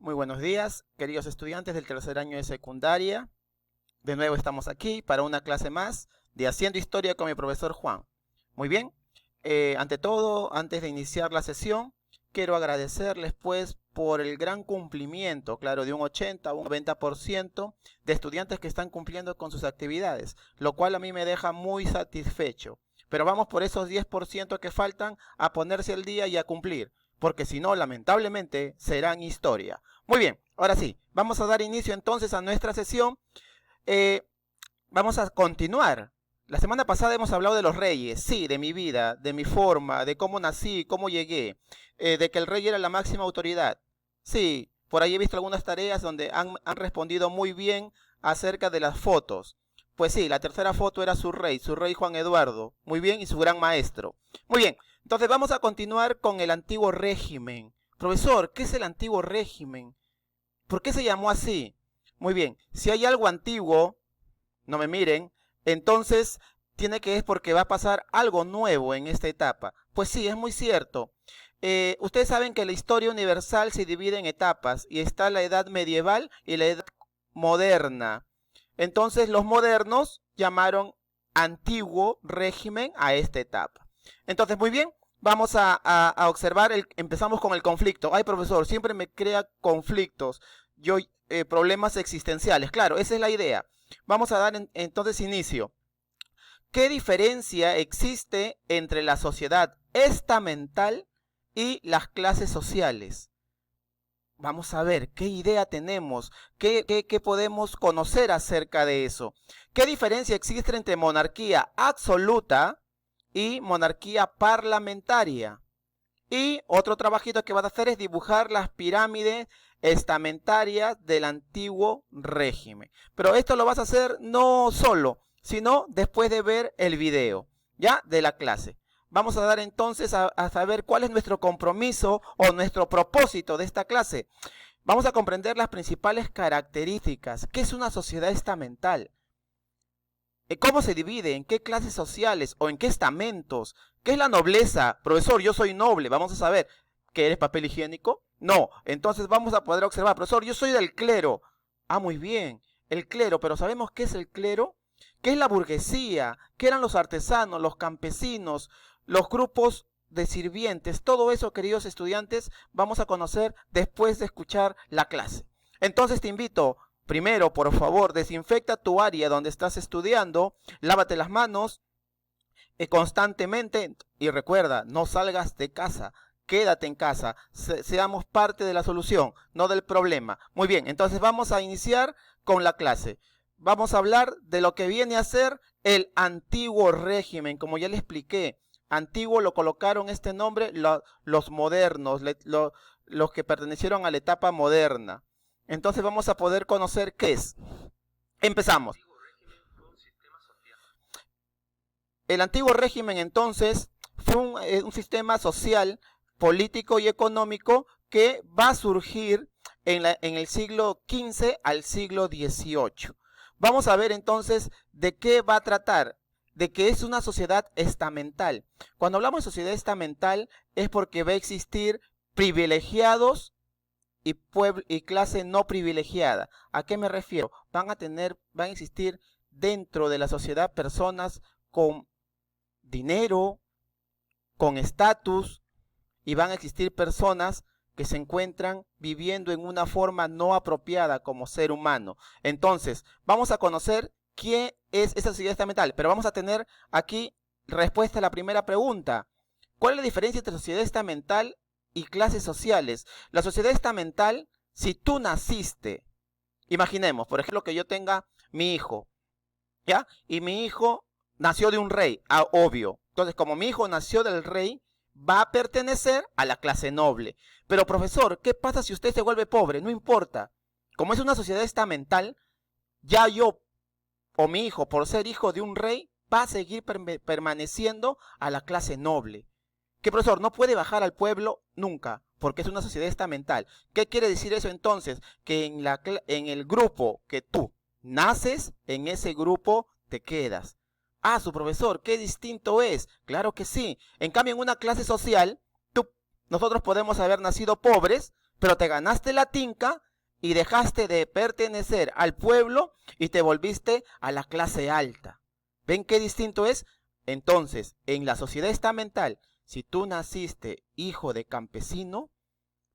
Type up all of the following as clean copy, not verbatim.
Muy buenos días, queridos estudiantes del tercer año de secundaria. De nuevo estamos aquí para una clase más de Haciendo Historia con mi profesor Juan. Muy bien, ante todo, antes de iniciar la sesión, quiero agradecerles pues por el gran cumplimiento, claro, de un 80 o un 90% de estudiantes que están cumpliendo con sus actividades, lo cual a mí me deja muy satisfecho. Pero vamos por esos 10% que faltan a ponerse al día y a cumplir, porque si no, lamentablemente, serán historia. Muy bien, ahora sí, vamos a dar inicio entonces a nuestra sesión. Vamos a continuar. La semana pasada hemos hablado de los reyes, sí, de mi vida, de mi forma, de cómo nací, cómo llegué, de que el rey era la máxima autoridad. Sí, por ahí he visto algunas tareas donde han respondido muy bien acerca de las fotos. Pues sí, la tercera foto era su rey Juan Eduardo, muy bien, y su gran maestro. Muy bien, entonces vamos a continuar con el antiguo régimen. Profesor, ¿qué es el antiguo régimen? ¿Por qué se llamó así? Muy bien, si hay algo antiguo, no me miren, entonces tiene que es porque va a pasar algo nuevo en esta etapa. Pues sí, es muy cierto. Ustedes saben que la historia universal se divide en etapas y está la edad medieval y la edad moderna. Entonces los modernos llamaron antiguo régimen a esta etapa. Entonces, muy bien, vamos a observar, empezamos con el conflicto. Ay, profesor, siempre me crea conflictos, problemas existenciales. Claro, esa es la idea. Vamos a dar entonces inicio. ¿Qué diferencia existe entre la sociedad estamental y las clases sociales? Vamos a ver qué idea tenemos, qué podemos conocer acerca de eso. ¿Qué diferencia existe entre monarquía absoluta y monarquía parlamentaria? Y otro trabajito que vas a hacer es dibujar las pirámides estamentarias del antiguo régimen. Pero esto lo vas a hacer no solo, sino después de ver el video, ¿ya? De la clase. Vamos a dar entonces a saber cuál es nuestro compromiso o nuestro propósito de esta clase. Vamos a comprender las principales características. ¿Qué es una sociedad estamental? ¿Cómo se divide? ¿En qué clases sociales o en qué estamentos? ¿Qué es la nobleza? Profesor, yo soy noble. Vamos a saber. ¿Que eres papel higiénico? No. Entonces vamos a poder observar. Profesor, yo soy del clero. Ah, muy bien. El clero. Pero ¿sabemos qué es el clero? ¿Qué es la burguesía? ¿Qué eran los artesanos, los campesinos, los grupos de sirvientes? Todo eso, queridos estudiantes, vamos a conocer después de escuchar la clase. Entonces te invito. Primero, por favor, desinfecta tu área donde estás estudiando, lávate las manos constantemente y recuerda, no salgas de casa, quédate en casa, seamos parte de la solución, no del problema. Muy bien, entonces vamos a iniciar con la clase. Vamos a hablar de lo que viene a ser el antiguo régimen, como ya le expliqué. Antiguo lo colocaron este nombre los modernos, los que pertenecieron a la etapa moderna. Entonces vamos a poder conocer qué es. Empezamos. El antiguo régimen entonces fue un sistema social, político y económico que va a surgir en el siglo XV al siglo XVIII. Vamos a ver entonces de qué va a tratar, de que es una sociedad estamental. Cuando hablamos de sociedad estamental es porque va a existir privilegiados y clase no privilegiada. ¿A qué me refiero? Van a existir dentro de la sociedad personas con dinero, con estatus, y van a existir personas que se encuentran viviendo en una forma no apropiada como ser humano. Entonces, vamos a conocer qué es esa sociedad estamental, pero vamos a tener aquí respuesta a la primera pregunta. ¿Cuál es la diferencia entre sociedad estamental y clases sociales? La sociedad estamental, si tú naciste, imaginemos, por ejemplo, que yo tenga mi hijo, ¿ya? Y mi hijo nació de un rey, obvio. Entonces, como mi hijo nació del rey, va a pertenecer a la clase noble. Pero, profesor, ¿qué pasa si usted se vuelve pobre? No importa. Como es una sociedad estamental, ya yo o mi hijo, por ser hijo de un rey, va a seguir permaneciendo a la clase noble. ¿Qué, profesor? No puede bajar al pueblo nunca, porque es una sociedad estamental. ¿Qué quiere decir eso entonces? Que en el grupo que tú naces, en ese grupo te quedas. Ah, su profesor, qué distinto es. Claro que sí. En cambio, en una clase social, nosotros podemos haber nacido pobres, pero te ganaste la tinca y dejaste de pertenecer al pueblo y te volviste a la clase alta. ¿Ven qué distinto es? Entonces, en la sociedad estamental, si tú naciste hijo de campesino,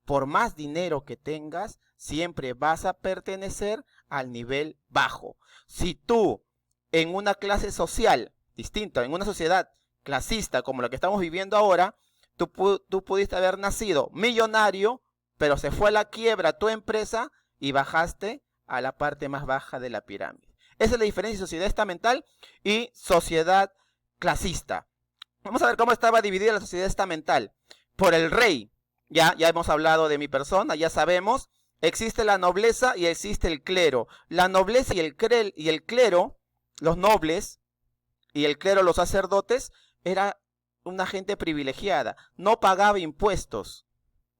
por más dinero que tengas, siempre vas a pertenecer al nivel bajo. Si tú en una clase social distinta, en una sociedad clasista como la que estamos viviendo ahora, tú pudiste haber nacido millonario, pero se fue a la quiebra tu empresa y bajaste a la parte más baja de la pirámide. Esa es la diferencia de sociedad estamental y sociedad clasista. Vamos a ver cómo estaba dividida la sociedad estamental. Por el rey, ya hemos hablado de mi persona, ya sabemos, existe la nobleza y existe el clero. La nobleza y el clero, los nobles y el clero, los sacerdotes, era una gente privilegiada, no pagaba impuestos.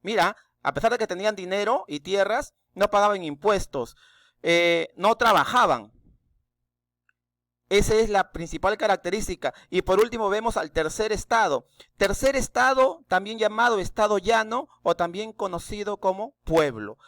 Mira, a pesar de que tenían dinero y tierras, no pagaban impuestos, no trabajaban. Esa es la principal característica. Y por último vemos al tercer estado. Tercer estado, también llamado estado llano o también conocido como pueblo.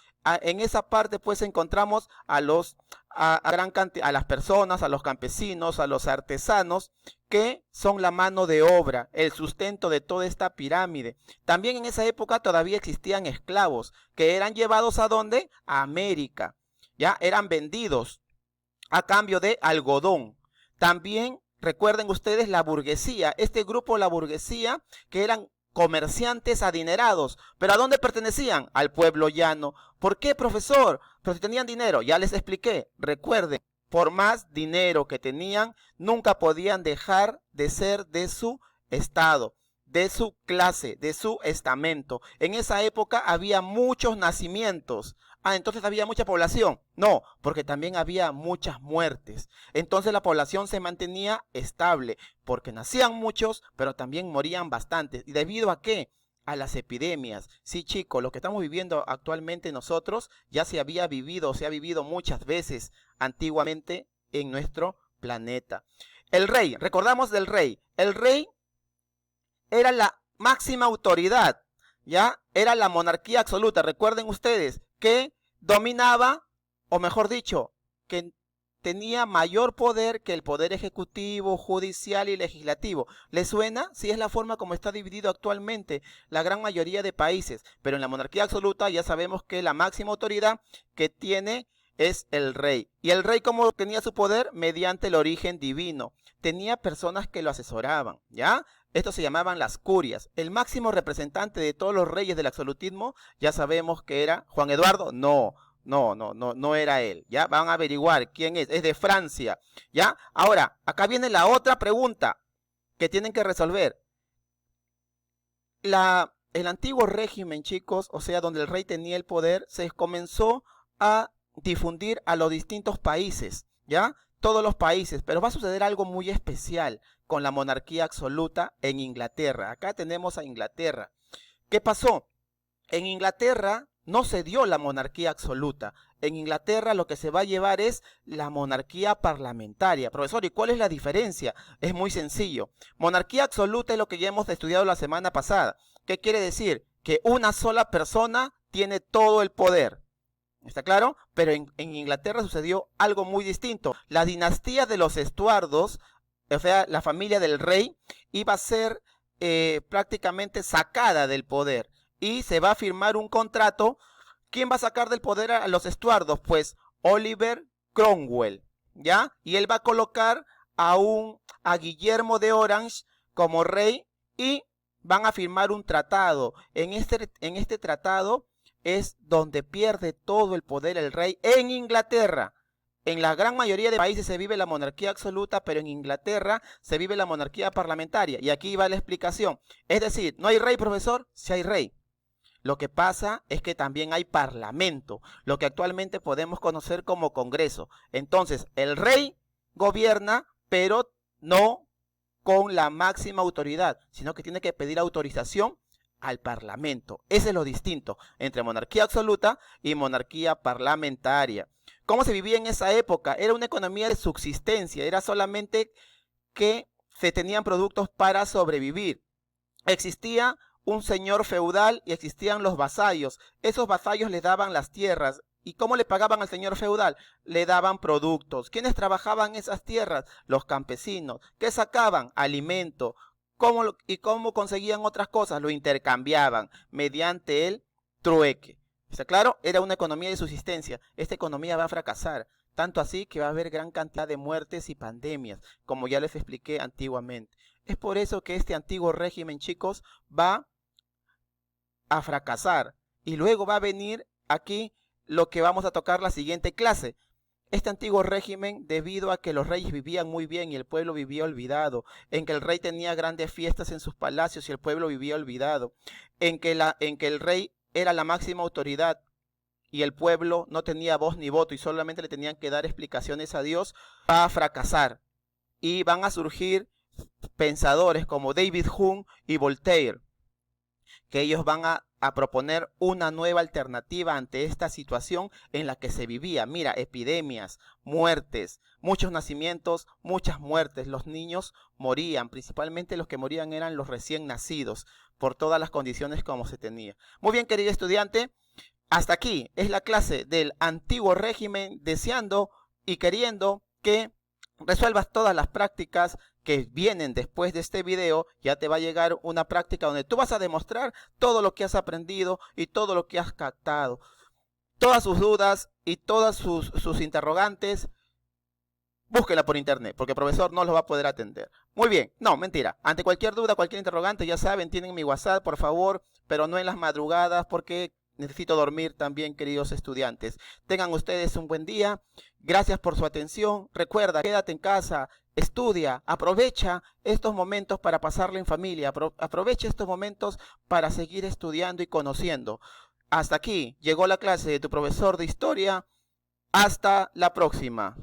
En esa parte pues encontramos a las personas, a los campesinos, a los artesanos, que son la mano de obra, el sustento de toda esta pirámide. También en esa época todavía existían esclavos, que eran llevados ¿a dónde? A América. Ya eran vendidos a cambio de algodón. También recuerden ustedes la burguesía, este grupo, la burguesía, que eran comerciantes adinerados. ¿Pero a dónde pertenecían? Al pueblo llano. ¿Por qué, profesor? Pero si tenían dinero, ya les expliqué. Recuerden, por más dinero que tenían, nunca podían dejar de ser de su estado, de su clase, de su estamento. En esa época había muchos nacimientos. Entonces había mucha población. No, porque también había muchas muertes. Entonces la población se mantenía estable, porque nacían muchos, pero también morían bastantes. ¿Y debido a qué? A las epidemias. Sí, chicos, lo que estamos viviendo actualmente nosotros ya se había vivido, se ha vivido muchas veces antiguamente en nuestro planeta. El rey, recordamos del rey. El rey era la máxima autoridad, ¿ya? Era la monarquía absoluta. Recuerden ustedes que dominaba, o mejor dicho, que tenía mayor poder que el poder ejecutivo, judicial y legislativo. ¿Les suena? Sí, es la forma como está dividido actualmente la gran mayoría de países. Pero en la monarquía absoluta ya sabemos que la máxima autoridad que tiene es el rey. ¿Y el rey cómo tenía su poder? Mediante el origen divino. Tenía personas que lo asesoraban, ¿ya? Estos se llamaban las curias. El máximo representante de todos los reyes del absolutismo, ya sabemos que era Juan Eduardo. No era él. Ya van a averiguar quién es. Es de Francia. Ya. Ahora, acá viene la otra pregunta que tienen que resolver. El antiguo régimen, chicos, o sea, donde el rey tenía el poder, se comenzó a difundir a los distintos países. ¿Ya? Todos los países, pero va a suceder algo muy especial con la monarquía absoluta en Inglaterra. Acá tenemos a Inglaterra. ¿Qué pasó? En Inglaterra no se dio la monarquía absoluta. En Inglaterra lo que se va a llevar es la monarquía parlamentaria. Profesor, ¿y cuál es la diferencia? Es muy sencillo. Monarquía absoluta es lo que ya hemos estudiado la semana pasada. ¿Qué quiere decir? Que una sola persona tiene todo el poder. ¿Está claro? Pero en Inglaterra sucedió algo muy distinto. La dinastía de los Estuardos, o sea, la familia del rey, iba a ser prácticamente sacada del poder. Y se va a firmar un contrato. ¿Quién va a sacar del poder a los Estuardos? Pues Oliver Cromwell, ¿ya? Y él va a colocar a Guillermo de Orange como rey y van a firmar un tratado. En este tratado es donde pierde todo el poder el rey en Inglaterra. En la gran mayoría de países se vive la monarquía absoluta, pero en Inglaterra se vive la monarquía parlamentaria. Y aquí va la explicación. Es decir, ¿no hay rey, profesor? Sí hay rey. Lo que pasa es que también hay parlamento, lo que actualmente podemos conocer como Congreso. Entonces, el rey gobierna, pero no con la máxima autoridad, sino que tiene que pedir autorización al parlamento. Ese es lo distinto entre monarquía absoluta y monarquía parlamentaria. ¿Cómo se vivía en esa época? Era una economía de subsistencia, era solamente que se tenían productos para sobrevivir. Existía un señor feudal y existían los vasallos. Esos vasallos le daban las tierras. ¿Y cómo le pagaban al señor feudal? Le daban productos. ¿Quiénes trabajaban esas tierras? Los campesinos. ¿Qué sacaban? Alimento. ¿Y cómo conseguían otras cosas? Lo intercambiaban mediante el trueque. ¿Está claro? Era una economía de subsistencia. Esta economía va a fracasar. Tanto así que va a haber gran cantidad de muertes y pandemias, como ya les expliqué antiguamente. Es por eso que este antiguo régimen, chicos, va a fracasar. Y luego va a venir aquí lo que vamos a tocar la siguiente clase. Este antiguo régimen, debido a que los reyes vivían muy bien y el pueblo vivía olvidado, en que el rey tenía grandes fiestas en sus palacios y el pueblo vivía olvidado, en que el rey era la máxima autoridad y el pueblo no tenía voz ni voto y solamente le tenían que dar explicaciones a Dios, va a fracasar. Y van a surgir pensadores como David Hume y Voltaire, que ellos van a proponer una nueva alternativa ante esta situación en la que se vivía. Mira, epidemias, muertes, muchos nacimientos, muchas muertes. Los niños morían, principalmente los que morían eran los recién nacidos, por todas las condiciones como se tenía. Muy bien, querido estudiante, hasta aquí es la clase del antiguo régimen, deseando y queriendo que resuelvas todas las prácticas que vienen después de este video. Ya te va a llegar una práctica donde tú vas a demostrar todo lo que has aprendido y todo lo que has captado. Todas sus dudas y todas sus interrogantes, búsquela por internet, porque el profesor no los va a poder atender. Muy bien, no, mentira. Ante cualquier duda, cualquier interrogante, ya saben, tienen mi WhatsApp, por favor, pero no en las madrugadas, porque necesito dormir también, queridos estudiantes. Tengan ustedes un buen día. Gracias por su atención. Recuerda, quédate en casa, estudia, aprovecha estos momentos para pasarla en familia. Aprovecha estos momentos para seguir estudiando y conociendo. Hasta aquí llegó la clase de tu profesor de historia. Hasta la próxima.